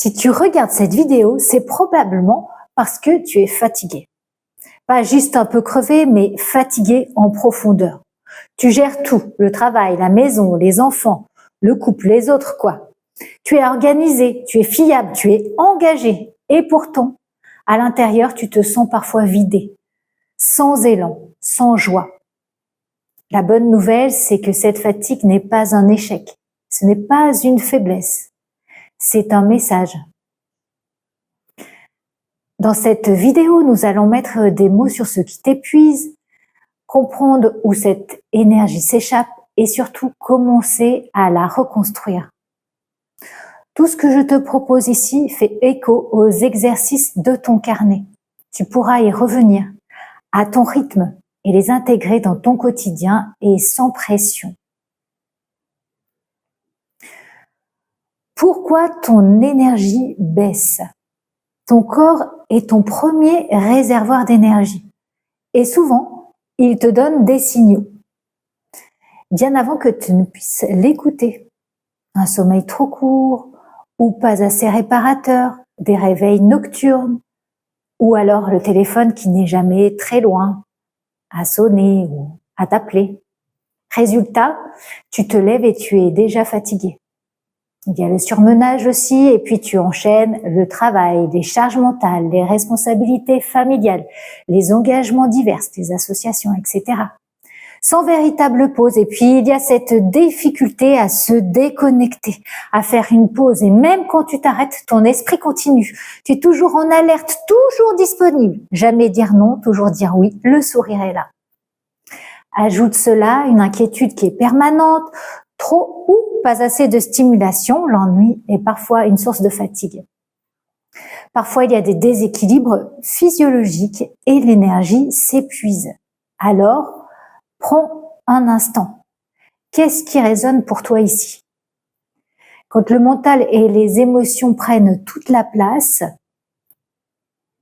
Si tu regardes cette vidéo, c'est probablement parce que tu es fatigué. Pas juste un peu crevé, mais fatigué en profondeur. Tu gères tout, le travail, la maison, les enfants, le couple, les autres, quoi. Tu es organisé, tu es fiable, tu es engagé. Et pourtant, à l'intérieur, tu te sens parfois vidé, sans élan, sans joie. La bonne nouvelle, c'est que cette fatigue n'est pas un échec. Ce n'est pas une faiblesse. C'est un message. Dans cette vidéo, nous allons mettre des mots sur ce qui t'épuise, comprendre où cette énergie s'échappe et surtout commencer à la reconstruire. Tout ce que je te propose ici fait écho aux exercices de ton carnet. Tu pourras y revenir à ton rythme et les intégrer dans ton quotidien et sans pression. Pourquoi ton énergie baisse ? Ton corps est ton premier réservoir d'énergie. Et souvent, il te donne des signaux. Bien avant que tu ne puisses l'écouter. Un sommeil trop court, ou pas assez réparateur, des réveils nocturnes, ou alors le téléphone qui n'est jamais très loin, à sonner ou à t'appeler. Résultat, tu te lèves et tu es déjà fatigué. Il y a le surmenage aussi, et puis tu enchaînes le travail, les charges mentales, les responsabilités familiales, les engagements divers, les associations, etc. Sans véritable pause. Et puis il y a cette difficulté à se déconnecter, à faire une pause. Et même quand tu t'arrêtes, ton esprit continue. Tu es toujours en alerte, toujours disponible. Jamais dire non, toujours dire oui. Le sourire est là. Ajoute cela une inquiétude qui est permanente, trop ou pas assez de stimulation, l'ennui est parfois une source de fatigue. Parfois, il y a des déséquilibres physiologiques et l'énergie s'épuise. Alors, prends un instant. Qu'est-ce qui résonne pour toi ici ? Quand le mental et les émotions prennent toute la place,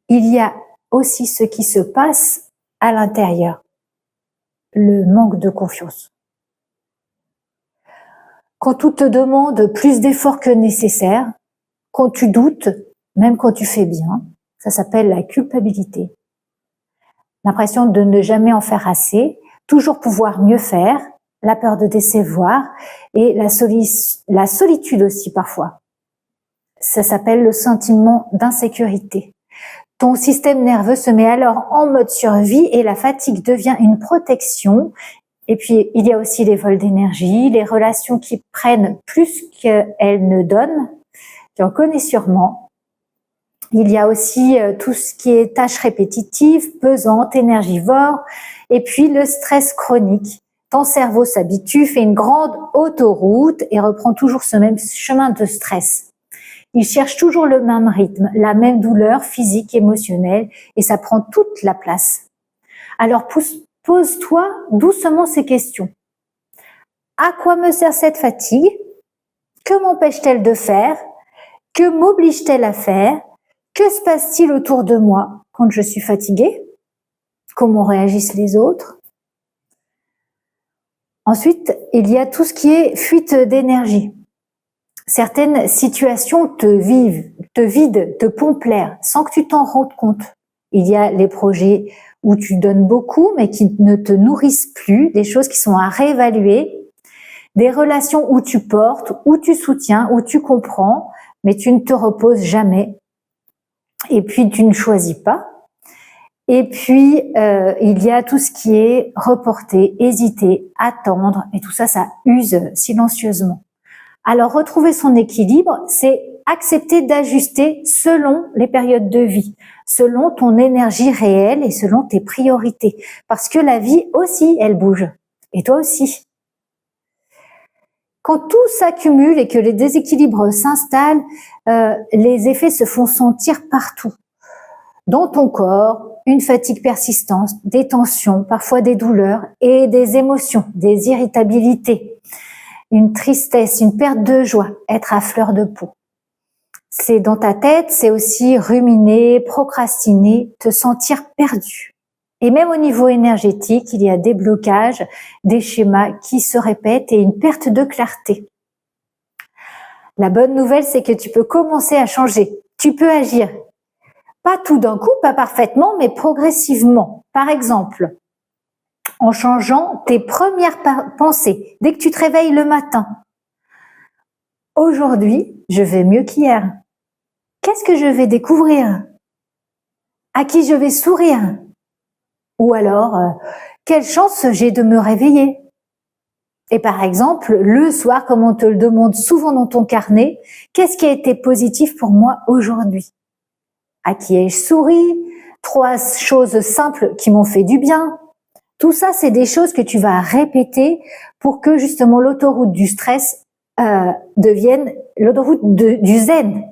il y a aussi ce qui se passe à l'intérieur. Le manque de confiance. Quand tout te demande plus d'efforts que nécessaire, quand tu doutes, même quand tu fais bien, ça s'appelle la culpabilité. L'impression de ne jamais en faire assez, toujours pouvoir mieux faire, la peur de décevoir et la solitude aussi parfois. Ça s'appelle le sentiment d'insécurité. Ton système nerveux se met alors en mode survie et la fatigue devient une protection. Et puis, il y a aussi les vols d'énergie, les relations qui prennent plus qu'elles ne donnent. Tu en connais sûrement. Il y a aussi tout ce qui est tâches répétitives, pesantes, énergivores. Et puis, le stress chronique. Ton cerveau s'habitue, fait une grande autoroute et reprend toujours ce même chemin de stress. Il cherche toujours le même rythme, la même douleur physique, émotionnelle, et ça prend toute la place. Alors, pose-toi doucement ces questions. À quoi me sert cette fatigue ? Que m'empêche-t-elle de faire ? Que m'oblige-t-elle à faire ? Que se passe-t-il autour de moi quand je suis fatiguée ? Comment réagissent les autres ? Ensuite, il y a tout ce qui est fuite d'énergie. Certaines situations te vident, te pompent l'air sans que tu t'en rendes compte. Il y a les projets où tu donnes beaucoup mais qui ne te nourrissent plus, des choses qui sont à réévaluer, des relations où tu portes, où tu soutiens, où tu comprends, mais tu ne te reposes jamais. Et puis tu ne choisis pas. Et puis il y a tout ce qui est reporter, hésiter, attendre, et tout ça, ça use silencieusement. Alors retrouver son équilibre, c'est accepter d'ajuster selon les périodes de vie, selon ton énergie réelle et selon tes priorités. Parce que la vie aussi, elle bouge. Et toi aussi. Quand tout s'accumule et que les déséquilibres s'installent, les effets se font sentir partout. Dans ton corps, une fatigue persistante, des tensions, parfois des douleurs et des émotions, des irritabilités, une tristesse, une perte de joie, être à fleur de peau. C'est dans ta tête, c'est aussi ruminer, procrastiner, te sentir perdu. Et même au niveau énergétique, il y a des blocages, des schémas qui se répètent et une perte de clarté. La bonne nouvelle, c'est que tu peux commencer à changer. Tu peux agir. Pas tout d'un coup, pas parfaitement, mais progressivement. Par exemple, en changeant tes premières pensées dès que tu te réveilles le matin. Aujourd'hui, je vais mieux qu'hier. Qu'est-ce que je vais découvrir? À qui je vais sourire? Ou alors, quelle chance j'ai de me réveiller? Et par exemple, le soir, comme on te le demande souvent dans ton carnet, qu'est-ce qui a été positif pour moi aujourd'hui? À qui ai-je souri? 3 choses simples qui m'ont fait du bien. Tout ça, c'est des choses que tu vas répéter pour que justement l'autoroute du stress devienne l'autoroute du zen.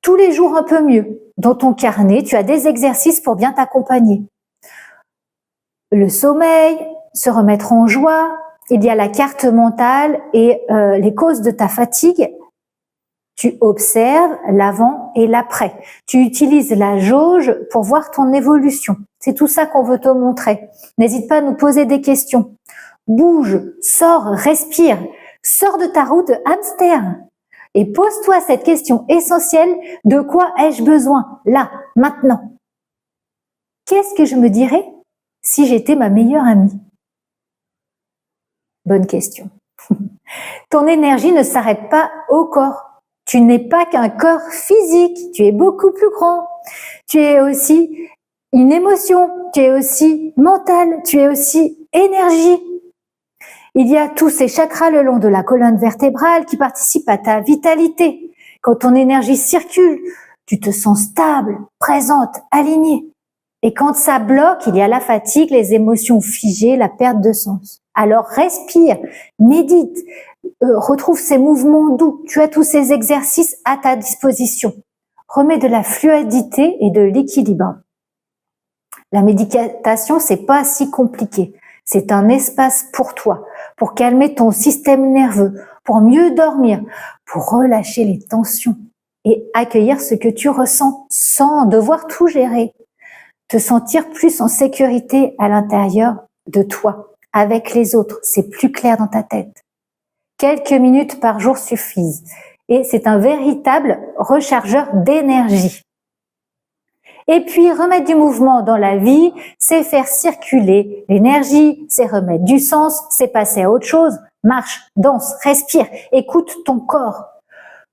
Tous les jours un peu mieux. Dans ton carnet, tu as des exercices pour bien t'accompagner. Le sommeil, se remettre en joie, il y a la carte mentale et les causes de ta fatigue. Tu observes l'avant et l'après. Tu utilises la jauge pour voir ton évolution. C'est tout ça qu'on veut te montrer. N'hésite pas à nous poser des questions. Bouge, sors, respire, sors de ta roue de hamster et pose-toi cette question essentielle, de quoi ai-je besoin, là, maintenant? Qu'est-ce que je me dirais si j'étais ma meilleure amie? Bonne question. Ton énergie ne s'arrête pas au corps. Tu n'es pas qu'un corps physique, tu es beaucoup plus grand. Tu es aussi une émotion, tu es aussi mental, tu es aussi énergie. Il y a tous ces chakras le long de la colonne vertébrale qui participent à ta vitalité. Quand ton énergie circule, tu te sens stable, présente, alignée. Et quand ça bloque, il y a la fatigue, les émotions figées, la perte de sens. Alors respire, médite, retrouve ces mouvements doux. Tu as tous ces exercices à ta disposition. Remets de la fluidité et de l'équilibre. La méditation, c'est pas si compliqué. C'est un espace pour toi, pour calmer ton système nerveux, pour mieux dormir, pour relâcher les tensions et accueillir ce que tu ressens sans devoir tout gérer. Te sentir plus en sécurité à l'intérieur de toi, avec les autres. C'est plus clair dans ta tête. Quelques minutes par jour suffisent. Et c'est un véritable rechargeur d'énergie. Et puis, remettre du mouvement dans la vie, c'est faire circuler l'énergie, c'est remettre du sens, c'est passer à autre chose. Marche, danse, respire, écoute ton corps.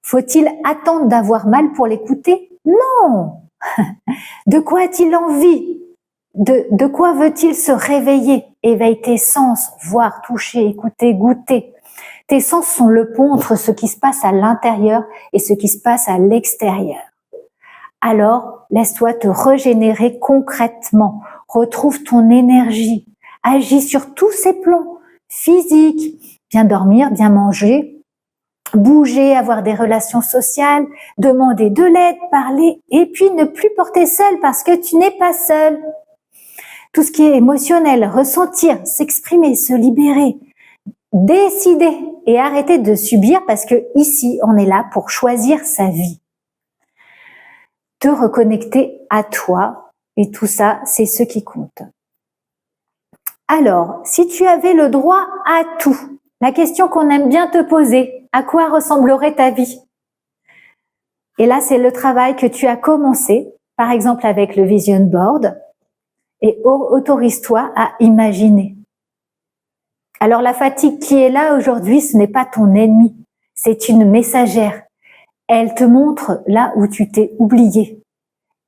Faut-il attendre d'avoir mal pour l'écouter? Non! De quoi a-t-il envie? De quoi veut-il se réveiller? Éveille tes sens, voir, toucher, écouter, goûter. Tes sens sont le pont entre ce qui se passe à l'intérieur et ce qui se passe à l'extérieur. Alors, laisse-toi te régénérer concrètement. Retrouve ton énergie. Agis sur tous ces plans. Physique, bien dormir, bien manger, bouger, avoir des relations sociales, demander de l'aide, parler, et puis ne plus porter seul parce que tu n'es pas seul. Tout ce qui est émotionnel, ressentir, s'exprimer, se libérer, décider et arrêter de subir parce que ici, on est là pour choisir sa vie. Te reconnecter à toi et tout ça, c'est ce qui compte. Alors, si tu avais le droit à tout, la question qu'on aime bien te poser, à quoi ressemblerait ta vie? Et là, c'est le travail que tu as commencé, par exemple avec le Vision Board, et autorise-toi à imaginer. Alors la fatigue qui est là aujourd'hui, ce n'est pas ton ennemi, c'est une messagère. Elle te montre là où tu t'es oublié.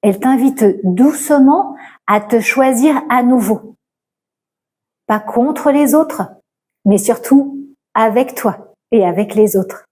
Elle t'invite doucement à te choisir à nouveau. Pas contre les autres, mais surtout avec toi et avec les autres.